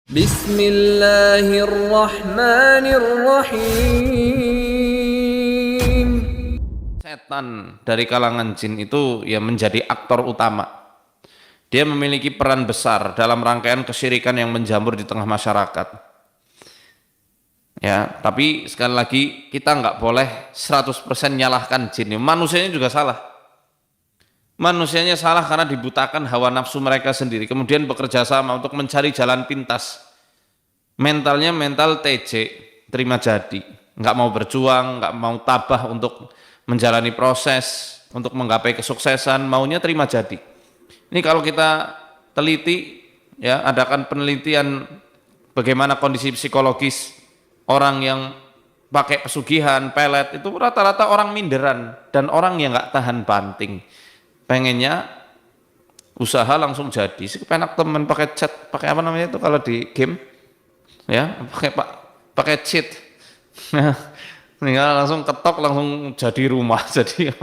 Bismillahirrahmanirrahim. Setan dari kalangan jin itu ya menjadi aktor utama. Dia memiliki peran besar dalam rangkaian kesyirikan yang menjamur di tengah masyarakat. Ya, tapi sekali lagi kita nggak boleh 100% nyalahkan jin. Manusianya juga salah. Manusianya salah karena dibutakan hawa nafsu mereka sendiri. Kemudian bekerja sama untuk mencari jalan pintas. Mentalnya mental TJ, terima jadi. Nggak mau berjuang, nggak mau tabah untuk menjalani proses, untuk menggapai kesuksesan, maunya terima jadi. Ini kalau kita teliti, ya adakan penelitian bagaimana kondisi psikologis orang yang pakai pesugihan, pelet, itu rata-rata orang minderan dan orang yang nggak tahan banting. Pengennya usaha langsung jadi. Sepenak temen pakai chat, pakai apa namanya itu kalau di game, ya pakai cheat, tinggal langsung ketok langsung jadi rumah, jadi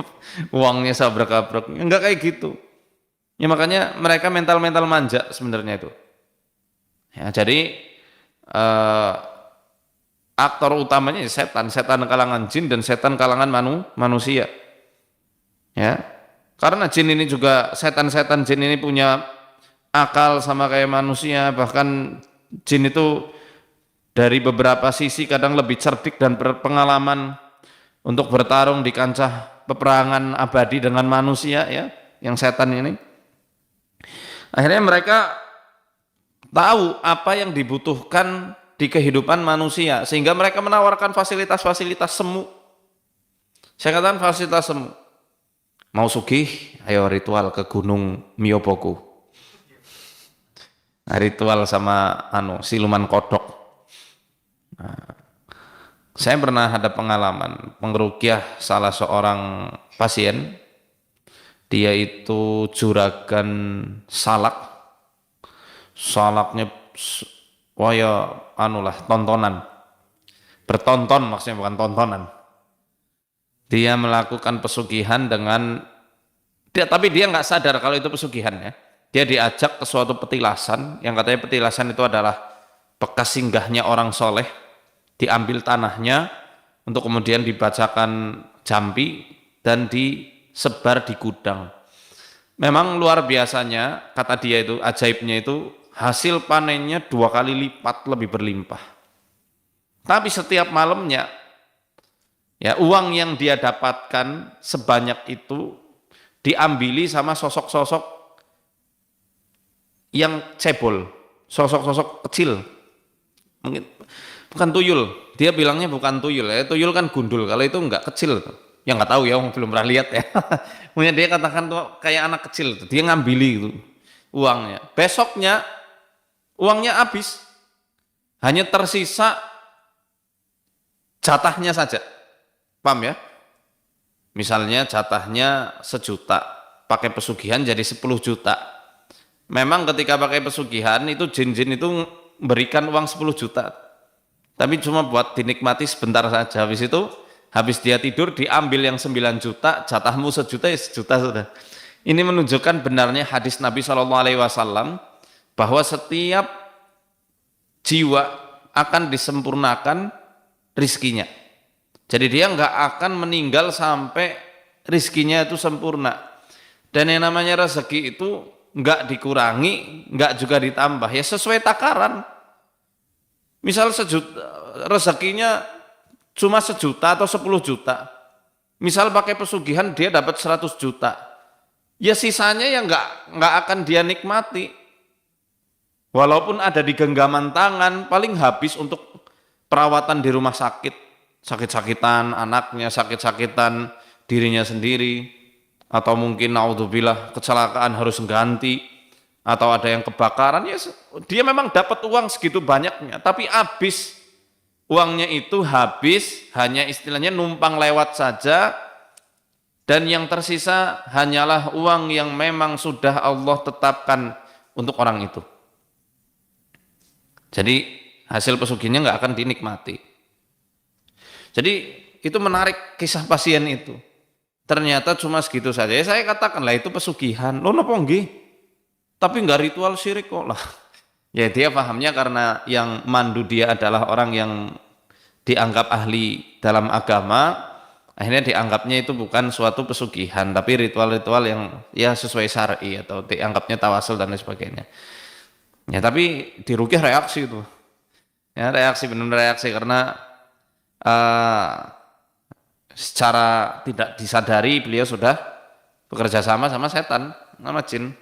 uangnya sabrak-abrak. Enggak kayak gitu. Ya makanya mereka mental manja sebenarnya itu. Ya jadi aktor utamanya setan kalangan jin dan setan kalangan manusia. Ya. Karena jin ini juga setan jin ini punya akal sama kayak manusia, bahkan jin itu dari beberapa sisi kadang lebih cerdik dan berpengalaman untuk bertarung di kancah peperangan abadi dengan manusia, ya, yang setan ini. Akhirnya mereka tahu apa yang dibutuhkan di kehidupan manusia, sehingga mereka menawarkan fasilitas-fasilitas semu. Saya katakan fasilitas semu. Mau sugih, ayo ritual ke Gunung Myoboku. Nah, ritual sama siluman kodok. Nah, saya pernah ada pengalaman pengruqyah salah seorang pasien. Dia itu juragan salak. Salaknya tontonan. Bertonton maksudnya, bukan tontonan. Dia melakukan pesugihan tapi dia nggak sadar kalau itu pesugihan, ya. Dia diajak ke suatu petilasan, yang katanya petilasan itu adalah bekas singgahnya orang soleh, diambil tanahnya untuk kemudian dibacakan jampi dan disebar di gudang. Memang luar biasanya, kata dia itu, ajaibnya itu hasil panennya 2 kali lipat lebih berlimpah. Tapi setiap malamnya, ya, uang yang dia dapatkan sebanyak itu diambili sama sosok-sosok yang cebol, sosok-sosok kecil. Mungkin bukan tuyul, dia bilangnya bukan tuyul, ya. Tuyul kan gundul, kalau itu enggak kecil. Ya nggak tahu ya, belum pernah lihat ya. Mungkin dia katakan tuh kayak anak kecil, dia ngambili itu uangnya. Besoknya uangnya habis, hanya tersisa jatahnya saja. Paham ya? Misalnya jatahnya 1 juta, pakai pesugihan jadi 10 juta. Memang ketika pakai pesugihan itu jin-jin itu berikan uang 10 juta. Tapi cuma buat dinikmati sebentar saja. Habis dia tidur diambil yang 9 juta, jatahmu 1 juta ya 1 juta sudah. Ini menunjukkan benarnya hadis Nabi SAW bahwa setiap jiwa akan disempurnakan rizkinya. Jadi dia nggak akan meninggal sampai rizkinya itu sempurna. Dan yang namanya rezeki itu nggak dikurangi, nggak juga ditambah, ya sesuai takaran. Misal rezekinya cuma 1 juta atau 10 juta. Misal pakai pesugihan dia dapat 100 juta. Ya sisanya ya nggak akan dia nikmati. Walaupun ada di genggaman tangan, paling habis untuk perawatan di rumah sakit. Sakit-sakitan anaknya, sakit-sakitan dirinya sendiri, atau mungkin naudzubillah kecelakaan harus ganti, atau ada yang kebakaran, ya dia memang dapat uang segitu banyaknya, tapi habis uangnya itu habis, hanya istilahnya numpang lewat saja, dan yang tersisa hanyalah uang yang memang sudah Allah tetapkan untuk orang itu. Jadi hasil pesugihannya nggak akan dinikmati. Jadi itu menarik kisah pasien itu. Ternyata cuma segitu saja. Ya, saya katakan lah itu pesugihan. Loh napa nggih? Tapi enggak ritual syirik kok lah. Ya dia pahamnya karena yang mandu dia adalah orang yang dianggap ahli dalam agama, akhirnya dianggapnya itu bukan suatu pesugihan, tapi ritual-ritual yang ya sesuai syar'i atau dianggapnya tawasul dan lain sebagainya. Ya tapi di Rukyah reaksi itu, ya reaksi benar reaksi karena eh, secara tidak disadari beliau sudah bekerja sama sama setan, sama jin.